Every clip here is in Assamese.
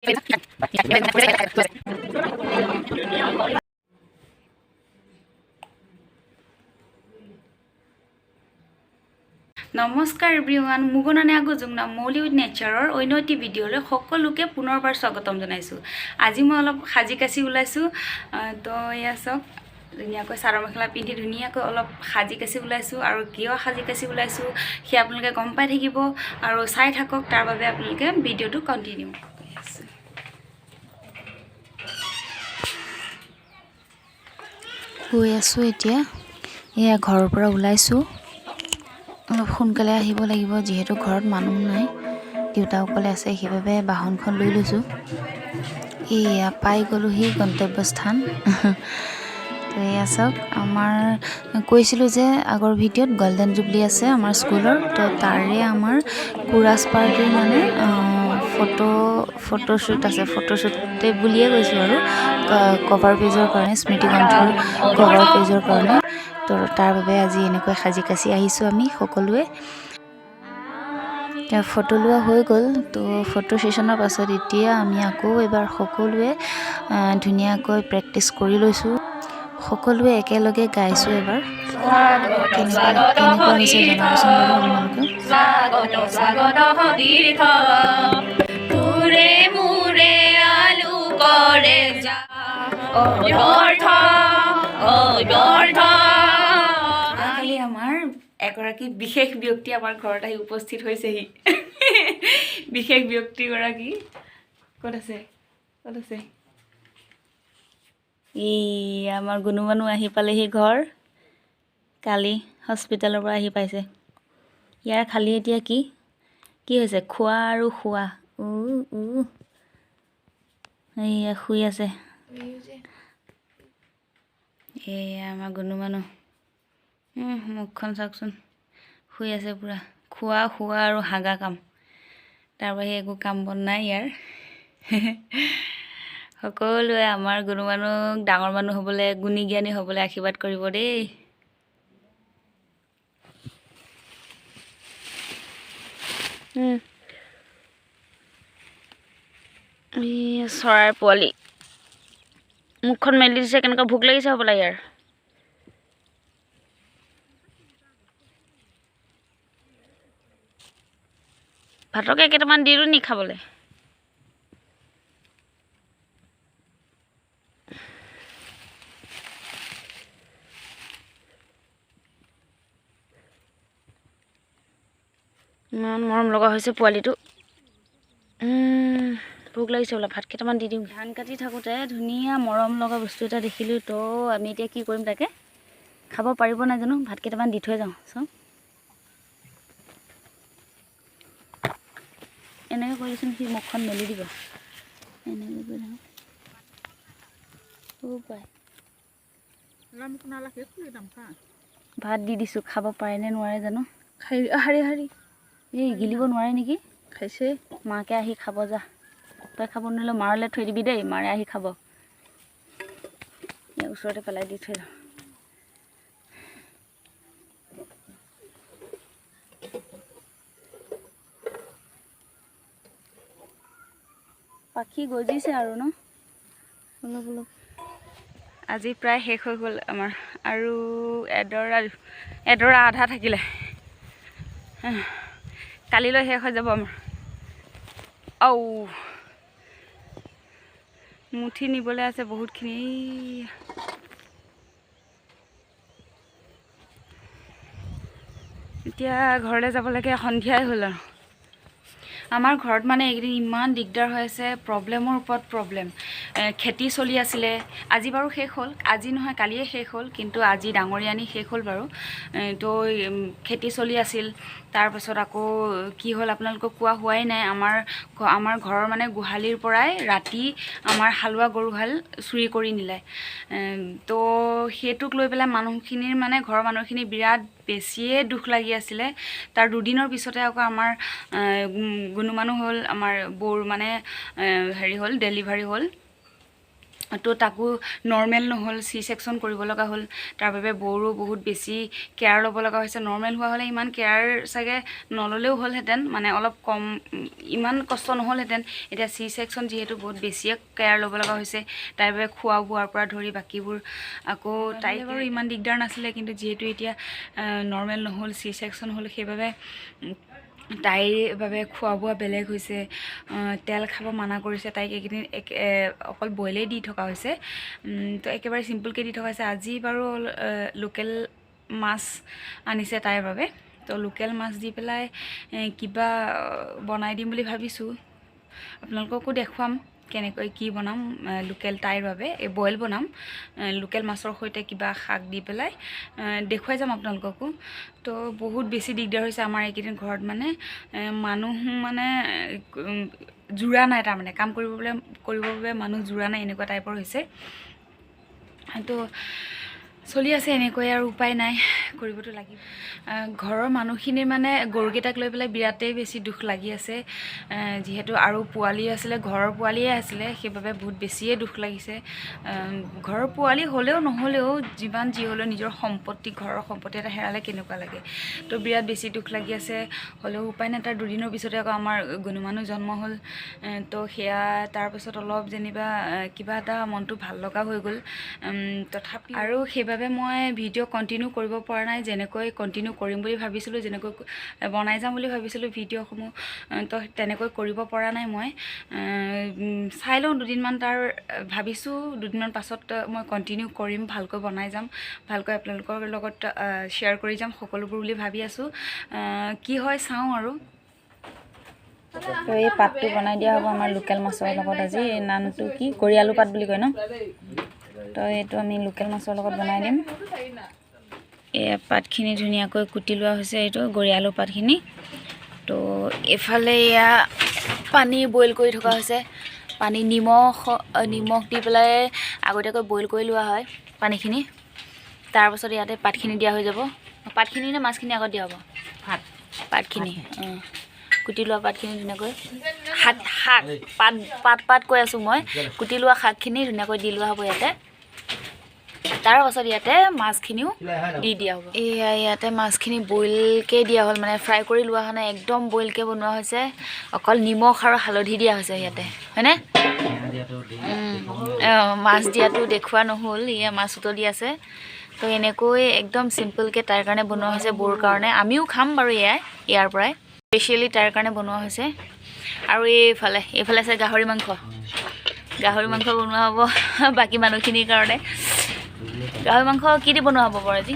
নমস্কাৰ এভৰিৱান মুগনানে আগো জুংনা মৌলি উইথ নেচাৰৰ অন্য এটি ভিডিঅ'লৈ সকলোকে পুনৰবাৰ স্বাগতম জনাইছোঁ। আজি মই অলপ সাজি কাচি ওলাইছোঁ। তো এয়া চাওক ধুনীয়াকৈ চাদৰ মেখেলা পিন্ধি ধুনীয়াকৈ অলপ সাজি কাচি ওলাইছোঁ আৰু কিয় সাজি কাচি ওলাইছোঁ সেয়া আপোনালোকে গম পাই থাকিব আৰু চাই থাকক। তাৰ বাবে আপোনালোকে ভিডিঅ'টো কণ্টিনিউ কৰি আছে। গৈ আছোঁ এতিয়া, এয়া ঘৰৰ পৰা ওলাইছোঁ। অলপ সোনকালে আহিব লাগিব যিহেতু ঘৰত মানুহ নাই, দেউতা অকলে আছে, সেইবাবে বাহনখন লৈ লৈছোঁ। এয়া পাই গ'লোহি গন্তব্যস্থান। তো এয়া চাওক, আমাৰ কৈছিলোঁ যে আগৰ ভিডিঅ'ত গল্ডেন জুবলি আছে আমাৰ স্কুলৰ, তো তাৰে আমাৰ কুৰাজ পাৰ্টিৰ মানে ফটোশ্বুট আছে। ফটোশ্বুটে বুলিয়ে কৈছোঁ আৰু কভাৰ পেজৰ কাৰণে, স্মৃতিগ্ৰন্থৰ কভাৰ পেজৰ কাৰণে। তো তাৰ বাবে আজি এনেকৈ সাজি কাচি আহিছোঁ আমি সকলোৱে। ফটো লোৱা হৈ গ'ল। তো ফটো ছেশ্যনৰ পাছত এতিয়া আমি আকৌ এবাৰ সকলোৱে ধুনীয়াকৈ প্ৰেক্টিছ কৰি লৈছোঁ। সকলোৱে একেলগে গাইছোঁ এবাৰ। কেনেকুৱা হৈছে জনাবচোন বাৰু আপোনালোকে। আমাৰ এগৰাকী বিশেষ ব্যক্তি আমাৰ ঘৰত আহি উপস্থিত হৈছেহি। বিশেষ ব্যক্তিগৰাকী ক'ত আছে? এই আমাৰ গুণু মানুহ আহি পালেহি ঘৰ। কালি হস্পিটেলৰ পৰা আহি পাইছে। ইয়াৰ খালি এতিয়া কি হৈছে? খোৱা আৰু শোৱা। এইয়া শুই আছে। এয়া আমাৰ গুণু মানুহ, মুখখন চাওকচোন, শুই আছে পূৰা। খোৱা শোৱা আৰু হাগা কাম, তাৰ বাহিৰে একো কাম বন নাই ইয়াৰ। সকলোৱে আমাৰ গুণু মানুহক ডাঙৰ মানুহ হ'বলৈ, গুণী জ্ঞানী হ'বলৈ আশীৰ্বাদ কৰিব দেই। চৰাইৰ পোৱালি মুখখন মেলি দিছে, কেনেকুৱা ভোক লাগিছে হ'বলা ইয়াৰ। ভাতকে কেইটামান দিলোঁ নি খাবলৈ। ইমান মৰম লগা হৈছে পোৱালিটো। ভোক লাগিছে বোলা, ভাত কেইটামান দি দিওঁ। ধান কাটি থাকোঁতে ধুনীয়া মৰম লগা বস্তু এটা দেখিলোঁ। তো আমি এতিয়া কি কৰিম তাকে, খাব পাৰিব নাই জানো। ভাত কেইটামান দি থৈ যাওঁ। চাওঁ, এনেকৈ কৰিলেচোন সি মুখখন মেলি দিব। এনেকৈ কৰি ভাত দি দিছোঁ, খাব পাৰেনে নোৱাৰে জানো। হাৰি এই গিলিব নোৱাৰে নেকি? খাইছে। মাকে আহি খাব যা। তই খাব নোৱাৰিলে মাৰলৈ থৈ দিবি দেই, মাৰে আহি খাব। ওচৰতে পেলাই দি থৈ যাওঁ। পাখি গজিছে আৰু ন অলপ অলপ। আজি প্ৰায় শেষ হৈ গ'ল আমাৰ, আৰু এডৰা আধা থাকিলে। কালিলৈ শেষ হৈ যাব আমাৰ। মুঠি নিবলৈ আছে বহুতখিনি। এতিয়া ঘৰলৈ যাব লাগে, সন্ধিয়াই হ'ল আৰু। আমাৰ ঘৰত মানে এইকেইদিন ইমান দিগদাৰ হৈ আছে, প্ৰব্লেমৰ ওপৰত প্ৰব্লেম। খেতি চলি আছিলে, আজি বাৰু শেষ হ'ল। আজি নহয়, কালিয়ে শেষ হ'ল, কিন্তু আজি ডাঙৰীয়ানি শেষ হ'ল বাৰু। তো খেতি চলি আছিল। তাৰপাছত আকৌ কি হ'ল আপোনালোকক কোৱা হোৱাই নাই। আমাৰ ঘৰৰ মানে গোহালিৰ পৰাই ৰাতি আমাৰ হালোৱা গৰুহাল চুৰি কৰি নিলে। তো সেইটোক লৈ পেলাই মানুহখিনিৰ মানে ঘৰৰ মানুহখিনি বিৰাট বেছিয়ে দুখ লাগি আছিলে। তাৰ দুদিনৰ পিছতে আকৌ আমাৰ গুণু মানুহ হ'ল, আমাৰ বৌৰ মানে হেৰি হ'ল, ডেলিভাৰী হ'ল। তো তাকো নৰ্মেল নহ'ল, চি ছেকশ্যন কৰিব লগা হ'ল। তাৰ বাবে বৌৰো বহুত বেছি কেয়াৰ ল'ব লগা হৈছে। নৰ্মেল হোৱা হ'লে ইমান কেয়াৰ চাগে নল'লেও হ'লহেঁতেন, মানে অলপ কম, ইমান কষ্ট নহ'লহেঁতেন। এতিয়া চি ছেকশ্যন যিহেতু বহুত বেছিয়ে কেয়াৰ ল'ব লগা হৈছে, তাৰ বাবে খোৱা বোৱাৰ পৰা ধৰি বাকীবোৰ। আকৌ তাই বাৰু ইমান দিগদাৰ নাছিলে, কিন্তু যিহেতু এতিয়া নৰ্মেল নহ'ল, চি ছেকশ্যন হ'ল, সেইবাবে তাইৰ বাবে খোৱা বোৱা বেলেগ হৈছে। তেল খাব মানা কৰিছে তাইক। এইকেইদিন অকল বইলেই দি থকা হৈছে, তো একেবাৰে চিম্পলকৈ দি থকা হৈছে। আজি বাৰু লোকেল মাছ আনিছে তাইৰ বাবে, তো লোকেল মাছ দি পেলাই কিবা বনাই দিম বুলি ভাবিছোঁ। আপোনালোককো দেখুৱাম কেনেকৈ কি বনাম। লোকেল তাইৰ বাবে বইল বনাম, লোকেল মাছৰ সৈতে কিবা শাক দি পেলাই দেখুৱাই যাম আপোনালোককো। তো বহুত বেছি দিগদাৰ হৈছে আমাৰ এইকেইদিন ঘৰত, মানে মানুহ মানে জোৰা নাই, তাৰমানে কাম কৰিবৰ বাবে মানুহ জোৰা নাই, এনেকুৱা টাইপৰ হৈছে। তো চলি আছে এনেকৈ, আৰু উপায় নাই, কৰিবতো লাগিব। ঘৰৰ মানুহখিনিৰ মানে গৰুকেইটাক লৈ পেলাই বিৰাটেই বেছি দুখ লাগি আছে। যিহেতু আৰু পোৱালি আছিলে, ঘৰৰ পোৱালিয়ে আছিলে, সেইবাবে বহুত বেছিয়ে দুখ লাগিছে। ঘৰৰ পোৱালি হ'লেও নহ'লেও যিমান যি হ'লেও নিজৰ সম্পত্তি, ঘৰৰ সম্পত্তি এটা হেৰালে কেনেকুৱা লাগে। তো বিৰাট বেছি দুখ লাগি আছে। হ'লেও উপায় নাই। তাৰ দুদিনৰ পিছতে আকৌ আমাৰ গুণমানো জন্ম হ'ল। তো সেয়া তাৰপিছত অলপ যেনিবা কিবা এটা মনটো ভাল লগা হৈ গ'ল। তথাপি আৰু সেইবাবে মই ভিডিঅ' কণ্টিনিউ কৰিব পৰা নাই। যেনেকৈ কণ্টিনিউ কৰিম বুলি ভাবিছিলোঁ, যেনেকৈ বনাই যাম বুলি ভাবিছিলোঁ ভিডিঅ'সমূহ, তো তেনেকৈ কৰিব পৰা নাই মই। চাই লওঁ দুদিনমান, তাৰ ভাবিছোঁ দুদিনমান পাছত মই কণ্টিনিউ কৰিম, ভালকৈ বনাই যাম, ভালকৈ আপোনালোকৰ লগত শ্বেয়াৰ কৰি যাম সকলোবোৰ বুলি ভাবি আছোঁ। কি হয় চাওঁ আৰু। তো এই পাতটো বনাই দিয়া হ'ব আমাৰ লোকেল মাছৰ লগত। আজি নামটো কি, গৰি আলু পাত বুলি কয় ন? তো এইটো আমি লোকেল মাছৰ লগত বনাই দিম। এয়া পাতখিনি ধুনীয়াকৈ কুটি লোৱা হৈছে, এইটো গৰি আলু পাতখিনি। তো এফালে এয়া পানী বইল কৰি থকা হৈছে। পানী নিমখ দি পেলাই আগতীয়াকৈ বইল কৰি লোৱা হয় পানীখিনি। তাৰপাছত ইয়াতে পাতখিনি দিয়া হৈ যাব। পাতখিনি নে মাছখিনি আগত দিয়া হ'ব? পাতখিনি কুটি লোৱা পাতখিনি ধুনীয়াকৈ, শাক পাত কৈ আছোঁ মই, কুটি লোৱা শাকখিনি ধুনীয়াকৈ দি লোৱা হ'ব ইয়াতে। তাৰ পাছত ইয়াতে মাছখিনিও দি দিয়া হ'ব। এয়া ইয়াতে মাছখিনি বইলকৈ দিয়া হ'ল, মানে ফ্ৰাই কৰি লোৱা হোৱা নাই, একদম বইলকৈ বনোৱা হৈছে। অকল নিমখ আৰু হালধি দিয়া হৈছে ইয়াতে, হয়নে? মাছ দিয়াটো দেখুওৱা নহ'ল, এয়া মাছ উতলি আছে। তো এনেকৈ একদম চিম্পলকৈ তাইৰ কাৰণে বনোৱা হৈছে, বৌৰ কাৰণে। আমিও খাম বাৰু ইয়াৰ পৰাই, স্পেচিয়েলি তাইৰ কাৰণে বনোৱা হৈছে। আৰু এইফালে আছে গাহৰি মাংস বনোৱা হ'ব বাকী মানুহখিনিৰ কাৰণে। গাহৰি মাংস কি দি বনোৱা হ'ব বাৰু আজি?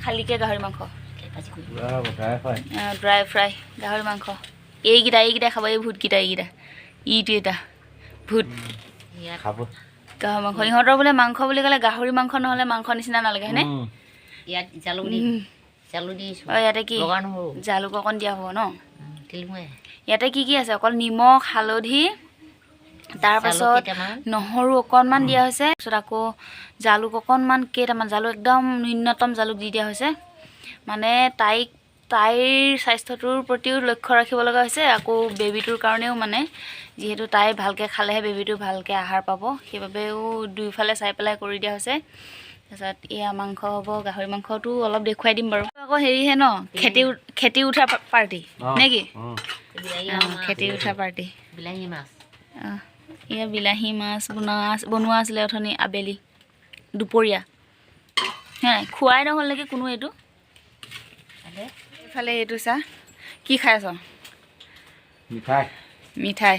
খালীকৈ গাহৰি মাংস, ড্ৰাই ফ্ৰাই গাহৰি মাংস। এইকেইটা খাব, এই ভূতকেইটা, ইটো এটা ভূত গাহৰি মাংস। ইহঁতৰ বোলে মাংস বুলি ক'লে গাহৰি মাংস নহ'লে মাংস নিচিনা নালাগে, হয়নে? ইয়াতে কি জালুক অকণ দিয়া হ'ব ন? ইয়াতে কি আছে? অকল নিমখ হালধি, তাৰপাছত নহৰু অকণমান দিয়া হৈছে। তাৰপিছত আকৌ জালুক অকণমান, কেইটামান জালুক, একদম ন্যূনতম জালুক দি দিয়া হৈছে। মানে তাইৰ স্বাস্থ্যটোৰ প্ৰতিও লক্ষ্য ৰাখিব লগা হৈছে। আকৌ বেবীটোৰ কাৰণেও, মানে যিহেতু তাই ভালকৈ খালেহে বেবীটো ভালকৈ আহাৰ পাব, সেইবাবেও দুইফালে চাই পেলাই কৰি দিয়া হৈছে। তাৰপিছত এয়া মাংস হ'ব, গাহৰি মাংসটো অলপ দেখুৱাই দিম বাৰু। আকৌ হেৰিহে ন, খেতি উঠা পাৰ্টি নে কি? খেতি উঠা পাৰ্টি। এয়া বিলাহী মাছ বনোৱা আছিলে অথনি আবেলি, দুপৰীয়া খোৱাই নহ'ল নেকি কোনো। এইটো এইফালে এইটো চা, কি খাই আছ? মিঠাই।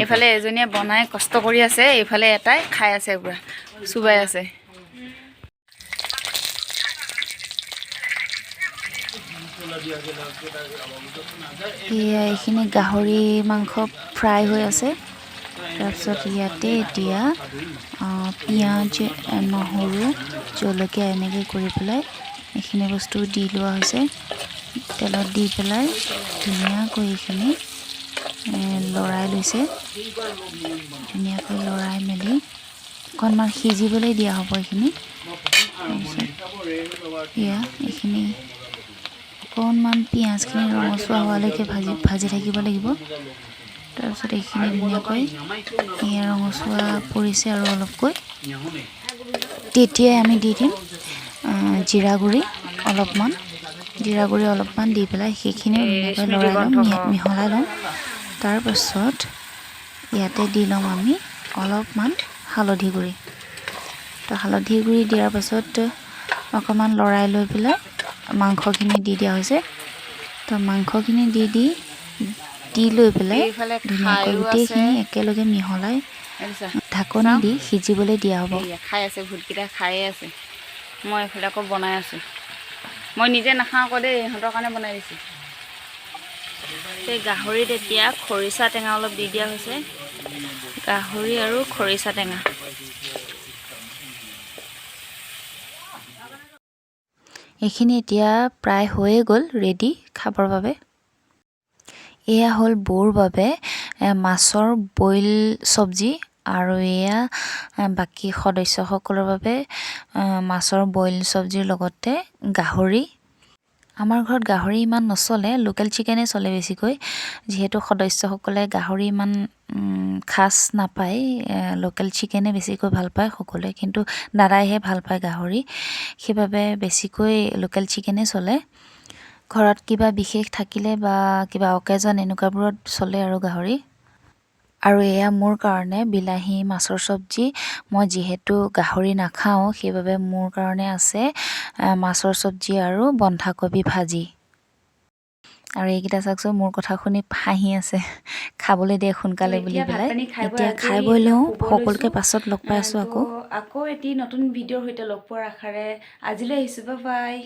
এইফালে এজনীয়ে বনাই কষ্ট কৰি আছে, এইফালে এটাই খাই আছে, পুৰা চুবাই আছে। এইখিনি গাহৰি মাংস ফ্ৰাই হৈ আছে। তাৰপিছত ইয়াতে এতিয়া পিঁয়াজ, নহৰু, জলকীয়া এনেকৈ কৰি পেলাই এইখিনি বস্তু দি লোৱা হৈছে। তেলত দি পেলাই ধুনীয়াকৈ এইখিনি লৰাই লৈছে। ধুনীয়াকৈ লৰাই মেলি অকণমান সিজিবলৈ দিয়া হ'ব এইখিনি। তাৰপিছত এয়া এইখিনি অকণমান পিঁয়াজখিনি ৰঙচুৱা হোৱালৈকে ভাজি থাকিব লাগিব। তাৰপিছত এইখিনি ধুনীয়াকৈ এয়া ৰঙচুৱা পৰিছে আৰু অলপকৈ তেতিয়াই আমি দি দিম জিৰা গুড়ি অলপমান দি পেলাই সেইখিনি ধুনীয়াকৈ লৰাই ল'ম মিহলাই ল'ম তাৰপাছত ইয়াতে দি ল'ম আমি অলপমান হালধি গুড়ি তো হালধি গুড়ি দিয়াৰ পাছত অকণমান লৰাই লৈ পেলাই মাংসখিনি দি দিয়া হৈছে তো মাংসখিনি দি লৈ পেলাই ধুনীয়াকৈ গোটেইখিনি একেলগে মিহলাই ঢাকনি দি সিজিবলৈ দিয়া হ'ব খাই আছে ভূতকেইটা খায়ে আছে মই এইফালে আকৌ বনাই আছোঁ মই নিজে নাখাওঁ আকৌ দেই ইহঁতৰ কাৰণে বনাই দিছোঁ এই গাহৰিত এতিয়া খৰিচা টেঙা অলপ দি দিয়া হৈছে গাহৰি আৰু খৰিচা টেঙা এইখিনি এতিয়া প্ৰায় হৈয়ে গ'ল ৰেডি খাবৰ বাবে এয়া হ'ল বৌৰ বাবে মাছৰ বইল চব্জি আৰু এয়া বাকী সদস্যসকলৰ বাবে মাছৰ বইল চব্জিৰ লগতে গাহৰি আমাৰ ঘৰত গাহৰি ইমান নচলে লোকেল চিকেনে চলে বেছিকৈ যিহেতু সদস্যসকলে গাহৰি ইমান খাচ নাপায় লোকেল চিকেনে বেছিকৈ ভাল পায় সকলোৱে কিন্তু দাদাইহে ভাল পায় গাহৰি সেইবাবে বেছিকৈ লোকেল চিকেনে চলে ঘৰত কিবা বিশেষ থাকিলে বা কিবা অকেজন এনেকুৱাবোৰত চলে আৰু গাহৰি আৰু এয়া মোৰ কাৰণে বিলাহী মাছৰ চব্জি মই যিহেতু গাহৰি নাখাওঁ সেইবাবে মোৰ কাৰণে আছে মাছৰ চব্জি আৰু বন্ধাকবি ভাজি আৰু এইকেইটা চাকচোন মোৰ কথা শুনি হাঁহি আছে খাবলৈ দিয়ে সোনকালে বুলি পেলাই এতিয়া খাই বৈ লওঁ সকলোকে পাছত লগ পাই আছোঁ আকৌ এটি নতুন ভিডিঅ'ৰ সৈতে লগ পোৱাৰ আশাৰে আজিলৈ আহিছোঁ বাই